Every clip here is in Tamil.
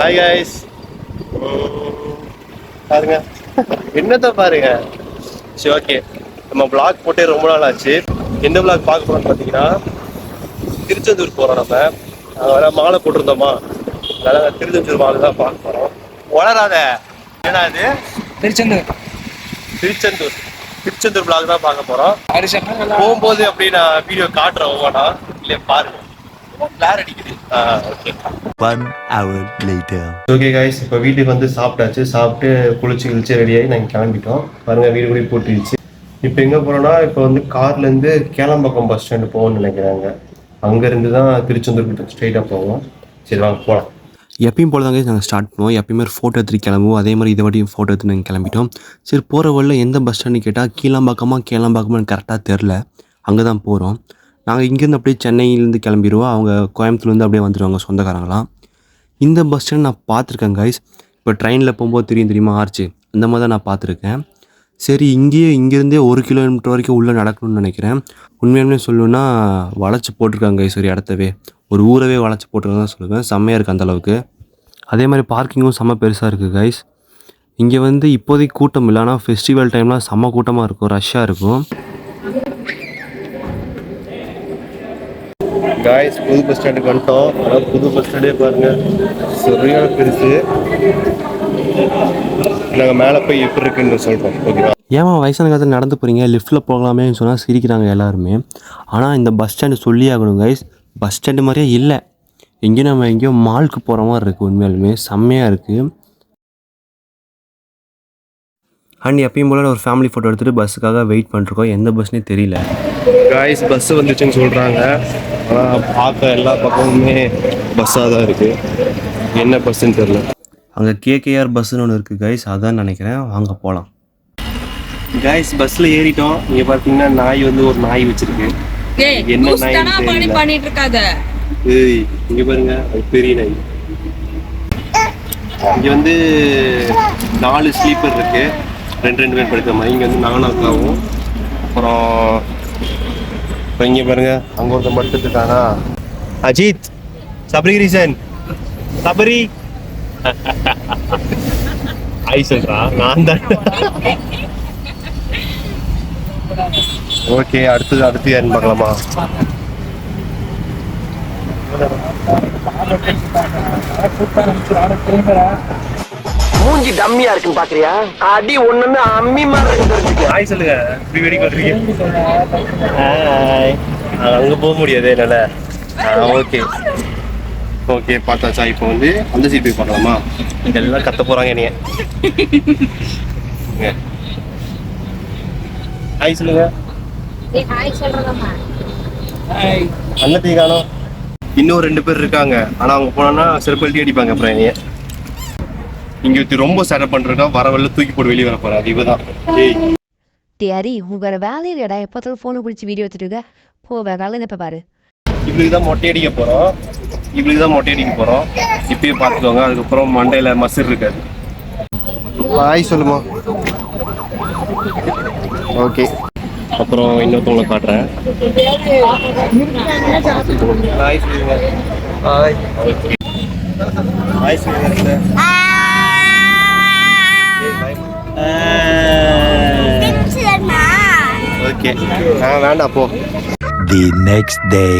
Hi guys. பாருங்க என்னத்த பாருங்க. சரி ஓகே, நம்ம vlog போட்டே ரொம்ப நாள் ஆச்சு. எந்த vlog பார்க்க போறோம்னு பார்த்தீங்கன்னா திருச்செந்தூர் போகிறோம். நம்ம வர மாலை போட்டிருந்தோமா, அதனால திருச்செந்தூர் மாலை தான் பார்க்க போகிறோம். வளராத ஏன்னா அது திருச்செந்தூர் திருச்செந்தூர் திருச்செந்தூர் vlog தான் பார்க்க போகிறோம். போகும்போது அப்படி நான் வீடியோ காட்டுறேன் ஒவ்வொன்றா, இல்லையா பாருங்க. கிளார் அடிக்குது. Okay. 1 hour later. Okay guys, இப்போ வீட்டுக்கு வந்து சாப்பிட்டாச்சு. சாப்பிட்டு குளிச்சு ரெடியாகி நாங்கள் கிளம்பிட்டோம். பாருங்கள் வீடு கூட போட்டுருச்சு. இப்போ எங்கே போகிறோன்னா, இப்போ வந்து கார்லேருந்து கேளம்பாக்கம் பஸ் ஸ்டாண்டு போகணும்னு நினைக்கிறாங்க. அங்கேருந்து தான் திருச்செந்தூர் ஸ்ட்ரெயிட்டாக போவோம். சரி வாங்க போகலாம். எப்பயும் போல தாங்க நாங்கள் ஸ்டார்ட் பண்ணுவோம். எப்பயுமே ஒரு ஃபோட்டோ எடுத்துட்டு கிளம்புவோம். அதே மாதிரி இதை வாட்டியும் ஃபோட்டோ எடுத்து நாங்கள் கிளம்பிட்டோம். சரி போகிற வழியில் எந்த பஸ் ஸ்டாண்டு கேட்டால் கேளம்பாக்கமான்னு கரெக்டாக தெரில. அங்கே தான் போகிறோம். நாங்கள் இங்கேருந்து அப்படியே சென்னையிலேருந்து கிளம்பிடுவோம். அவங்க கோயம்புத்தூர்லேருந்து அப்படியே வந்துடுவாங்க சொந்தக்காரங்களாம். இந்த பஸ் ஸ்டாண்ட் நான் பார்த்துருக்கேன் கைஸ். இப்போ ட்ரெயினில் போகும்போது தெரியுமா ஆர்ச்சு, அந்த மாதிரி தான் நான் பார்த்துருக்கேன். சரி இங்கேருந்தே 1 கிலோமீட்டர் வரைக்கும் உள்ளே நடக்கணும்னு நினைக்கிறேன். உண்மையாலுமே சொல்லணுன்னா வளைச்சி போட்டிருக்காங்க கைஸ். ஒரு இடத்தவே, ஒரு ஊரவே வளைச்சி போட்டிருக்காங்க தான் சொல்லுவேன். செம்மையாக இருக்குது அந்தளவுக்கு. அதே மாதிரி பார்க்கிங்கும் செம்ம பெருசாக இருக்குது கைஸ். இங்கே வந்து இப்போதைக்கு கூட்டம் இல்லை, ஆனால் ஃபெஸ்டிவல் டைம்லாம் செம்ம கூட்டமாக இருக்கும், ரஷ்ஷாக இருக்கும். காய்ஸ் புது பஸ் ஸ்டாண்டுக்கு வந்துட்டோம். அதாவது புது பஸ் ஸ்டாண்டே பாருங்கள், சரியான பெருசு. நாங்கள் மேலே போய் எப்படி இருக்குன்னு சொல்கிறோம். ஓகேவா? ஏமா வயசான காலத்தில் நடந்து போகிறீங்க, லிஃப்ட்டில் போகலாமேன்னு சொன்னால் சிரிக்கிறாங்க எல்லாருமே. ஆனால் இந்த பஸ் ஸ்டாண்டு சொல்லி ஆகணும் கைஸ், பஸ் ஸ்டாண்டு மாதிரியே இல்லை. எங்கேயும் நம்ம எங்கேயோ மாலுக்கு போகிற மாதிரி இருக்குது. உண்மையாலுமே செம்மையாக இருக்குது. அண்ட் எப்பயும் போல ஒரு ஃபேமிலி ஃபோட்டோ எடுத்துகிட்டு பஸ்ஸுக்காக வெயிட் பண்ணிருக்கோம். எந்த பஸ்னே தெரியல காய்ஸ். பஸ்ஸு வந்துச்சுன்னு சொல்கிறாங்க, ஆனால் பார்க்க எல்லா பக்கமுமே பஸ்ஸாக தான் இருக்குது. என்ன பஸ்ஸுன்னு தெரில. அங்கே கேகேஆர் பஸ்ஸுன்னு ஒன்று இருக்குது கைஸ், அதான் நினைக்கிறேன். வாங்க போகலாம். காய்ஸ் பஸ்ஸில் ஏறிட்டோம். இங்கே பார்த்தீங்கன்னா நாய் வந்து ஒரு நாய் வச்சிருக்கு. என்ன நாய் பண்ணிட்டு இருக்காத. ஏய் இங்கே பாருங்க, அது பெரிய நாய். இங்கே வந்து 4 ஸ்லீப்பர் இருக்கு, 2 பேர் படுக்கிற மாதிரி. இங்கே வந்து நானும் அக்காவும். அப்புறம் இப்போ இங்கே பாருங்க, அங்கே ஒருத்தன் படுத்துட்டு இருக்கானா, அஜித் சபரி ரீசன் சபரி ஐ சொல்றான், நான் தான். ஓகே, அடுத்து யாருன்னு பார்க்கலாமா? மூஞ்சி டம்மியா இருக்குன்னு பாக்குறியா? அடி ஒண்ணுமே அம்மி மாதிரி இருக்கு. ஹாய் சொல்லுங்க. ப்ரீ வெட்டிங் பண்றீங்க? ஹாய். அங்க போக முடியாது என்னால. ஓகே ஓகே பார்த்தாச்சா. இப்போ வந்து அந்த சீட் போய் பார்க்கலாமா? எல்லாம் கத்த போறாங்க என்னைய. ஹாய் சொல்லுங்க. அண்ணத்தி காணோம். இன்னும் 2 பேர் இருக்காங்க, ஆனா அவங்க போனா செருப்பல்ட்டி அடிப்பாங்க அப்புறம் என்னைய. இங்க ரொம்ப சேட்டப் பண்றா, வர வரல தூக்கி போட்டு வெளியே வர போறா. இவதான் டேரி, உங்க வேலையிலடா எப்போதும் ஃபோனை பிடிச்சி வீடியோ எடுத்துட்டு போ, வேற வேலை என்ன பாரு. இவளுக்கு தான் மொட்டை அடிக்க போறோம். இப்பயே பார்த்துக்கோங்க. அதுக்கப்புறம் மண்டையில மசிர் இருக்காது. ஹாய் சொல்லுமா. ஓகே, அப்புறம் இன்னொருத்தவங்களை காட்டுறேன். ஹாய் சொல்லுங்க. ஹாய். ஓகே ஹாய் சொல்லுங்க. ஓகே வேண்டாம் போ. The next day.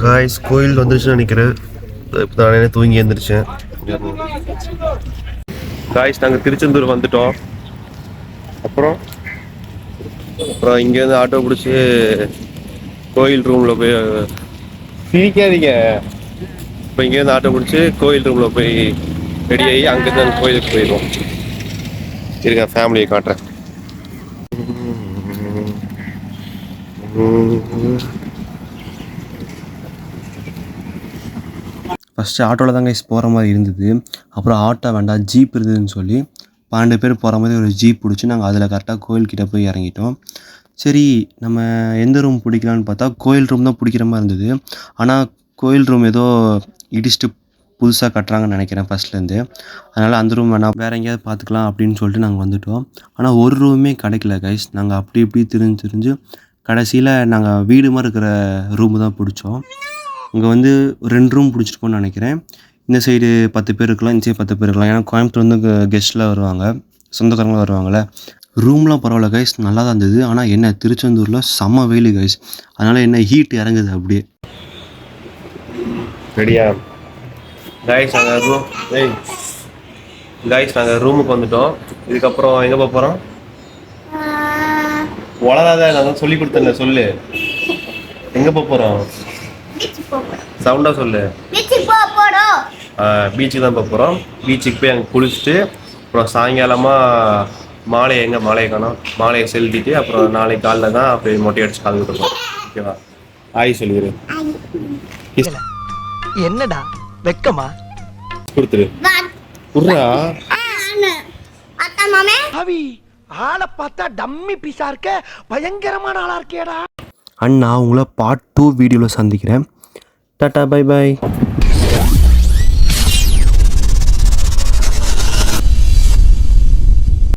காய்ஸ் கோயில் வந்துருச்சுன்னு நினைக்கிறேன். இப்போ நானே தூங்கி எழுந்திரிச்சேன். காய்ஸ் நாங்கள் திருச்செந்தூர் வந்துட்டோம். அப்புறம் இங்கேருந்து ஆட்டோ பிடிச்சி கோயில் ரூமில் போய் சிரிக்காதீங்க. இப்போ இங்கேருந்து ஆட்டோ பிடிச்சி கோயில் ரூமில் போய் ரெடி ஆகி அங்கேருந்து அந்த கோயிலுக்கு போயிடுவோம். இருங்க ஃபேமிலியை காட்டுறேன். ஃபஸ்ட்டு ஆட்டோவில் தாங்க போகிற மாதிரி இருந்தது. அப்புறம் ஆட்டோ வேண்டாம், ஜீப் இருந்ததுன்னு சொல்லி 12 பேர் போகிற மாதிரி ஒரு ஜீப் பிடிச்சி நாங்கள் அதில் கரெக்டாக கோயில்கிட்ட போய் இறங்கிட்டோம். சரி நம்ம எந்த ரூம் பிடிக்கலான்னு பார்த்தா கோயில் ரூம் தான் பிடிக்கிற மாதிரி இருந்தது. ஆனால் கோயில் ரூம் ஏதோ இடிச்சிட்டு புதுசாக கட்டுறாங்கன்னு நினைக்கிறேன் ஃபஸ்ட்லேருந்து. அதனால் அந்த ரூம் வேணாம், வேறு எங்கேயாவது பார்த்துக்கலாம் அப்படின்னு சொல்லிட்டு நாங்கள் வந்துவிட்டோம். ஆனால் ஒரு ரூமே கிடைக்கல கைஸ். நாங்கள் அப்படி இப்படி திரிஞ்சு கடைசியில் நாங்கள் வீடு மாதிரி இருக்கிற ரூமு தான் பிடிச்சோம். அங்கே வந்து 2 ரூம் பிடிச்சிருக்கோன்னு நினைக்கிறேன். இந்த சைடு 10 பேர் இருக்கலாம், இந்த சைடு 10 பேர் இருக்கலாம். ஏன்னா கோயம்புத்தூர் வந்து கெஸ்ட்லாம் வருவாங்க, சொந்தக்காரங்களாம் வருவாங்கள்ல. ரூம்லாம் பரவாயில்ல கைஸ், நல்லா தான் இருந்தது. ஆனால் என்ன திருச்செந்தூரில் செம்ம வெயில் கைஸ், அதனால் என்ன ஹீட் இறங்குது அப்படியே. ரெடியா கைஸ்? நாங்கள் ரூமுக்கு வந்துட்டோம். இதுக்கப்புறம் எங்கே போக போகிறோம்? வளராத, நான் சொல்லி கொடுத்தேன்ல, சொல்லு. எங்கே போக போகிறோம்? சவுண்டாக சொல்லு. பீச்சுக்கு தான் போக போகிறோம். பீச்சுக்கு போய் அங்கே குளிச்சுட்டு அப்புறம் சாயங்காலமாக மாலையை காணோம், மாலையை செலுத்திட்டு அப்புறம் நாளைக்கு காலைல தான் அப்படியே மொட்டை அடிச்சு கால் விட்டுருக்கோம். ஓகேவா? ஆய் சொல்லிடு. என்னடா வெக்கமா? கொடுத்துரு. குர்ரா அவி ஆளை பார்த்தா டம்மி பீஸா இருக்க, பயங்கரமான ஆளா இருக்கேடா. அண்ட் நான் உங்களை பார்ட் 2 வீடியோவில் சந்திக்கிறேன். Tata, bye bye.